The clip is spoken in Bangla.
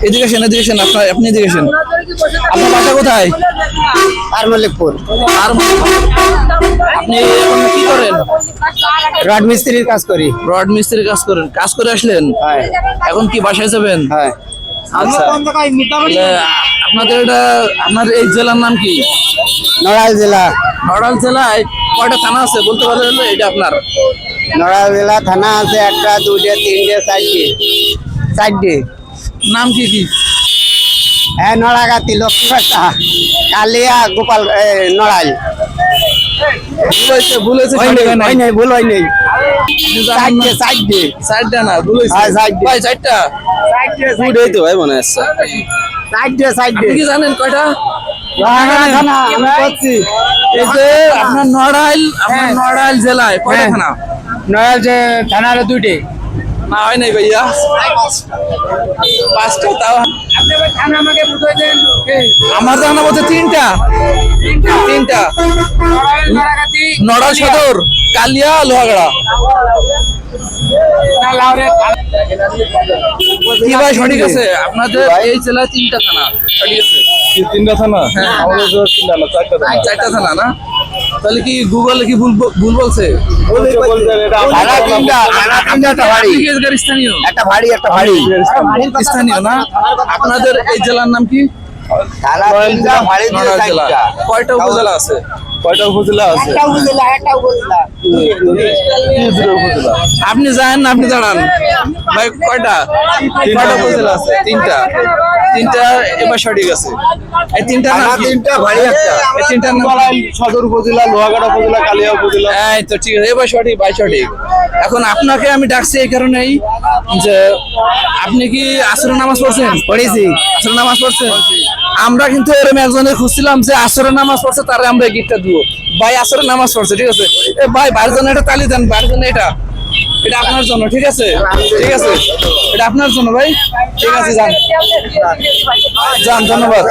এদিকে আসেন, এদিকে আসেন, আপনি এদিকে আসেন। আপনার বাসা কোথায়? আর মল্লিকপুর। আর আপনি এখন কি করেন? রড মিস্ত্রির কাজ করি। রড মিস্ত্রির কাজ করেন, কাজ করে আসলেন, হ্যাঁ এখন কি বাসায় যাবেন? হ্যাঁ। আচ্ছা, তাহলে আপনাদের এটা, আপনার এই জেলার নাম কি? নড়াইল জেলা। নড়াইল জেলায় কয়টা থানা আছে বলতে পারবেন? এটা আপনার নড়াইল জেলা থানা আছে 1টা 2টা 3টে 4টে। নাম কি কি? হ্যাঁ, নড়াগাতি, লক্ষ্মীপাতা, কালিয়া, গোপাল, নড়াইল। ভুল হয়েছে, হয় নাই, ভুল হয় নাই। 4টে। 4টা না, ভুল হয়েছে। হ্যাঁ, 4টে। ভাই 4টা ভুল হইতো ভাই মনে হচ্ছে। 4টে। আপনি কি জানেন কয়টা? থানা আমি করছি। এই যে আপনার নড়াইল জেলায় কয়টা হ্যাঁ। থানা? নড়াইল যে থানা হলো 2টে। না হয় নাই ভাইয়া, 5টা। তাও আপনি ভাই থানা আমাকে বুঝাই দেন। আমার জানা মতো 3টা। নড়াইল, নড়াগাতি, নড়াইল সদর, কালিয়া, লোহাগড়া। না লাউরে। কি ভাই সঠিক আছে? আপনাদের এই জেলায় 3টা থানা সঠিক আছে? 3টা থানা? হ্যাঁ। আমাদের তো 3টা না, 4টা থানা। 4টা থানা না? তাহলে কি গুগলে কি ভুল বলছে? বলছেন এটা থানা 3টা, একটা ভারী। আপনি কি এখানকার স্থানীয়? একটা ভারী। স্থানীয় না? আপনাদের এই জেলার নাম কি? থানা 3টা, ভারী দিয়ে নড়াইল জেলা। 4টা। কয়টা উপজেলা আছে? কয়টা উপজেলা আছে? একটা উপজেলা। উপজেলা। আপনি জানেন না, আপনি দাঁড়ান ভাই। কয়টা উপজেলা আছে? 3টা। এবার সঠিক আছে। এই 3টা নাম থানা কি? 3টা, ভারী একটা। এই 3টার নাম কি? নড়াইল সদর উপজেলা, লোহাগাড়া উপজেলা, কালিয়া উপজেলা। এই তো ঠিক আছে, এবার সঠিক ভাই, সঠিক। এখন আপনাকে আমি ডাকছি এই কারণেই যে আপনি কি আসরের নামাজ পড়ছেন? পড়েছি। আসরের নামাজ পড়ছেন? আমরা কিন্তু এরকম একজনের খুঁজছিলাম যে আসরের নামাজ পড়ছে, তারে আমরা এই গিফটটা দিব। ভাই আসরের নামাজ পড়ছে, ঠিক আছে। এ ভাই, বাইরের জন্য একটা তালি দেন, বাইরের জন্য এটা আপনার জন্য, ঠিক আছে? ঠিক আছে, এটা আপনার জন্য ভাই। ঠিক আছে, যান, ধন্যবাদ।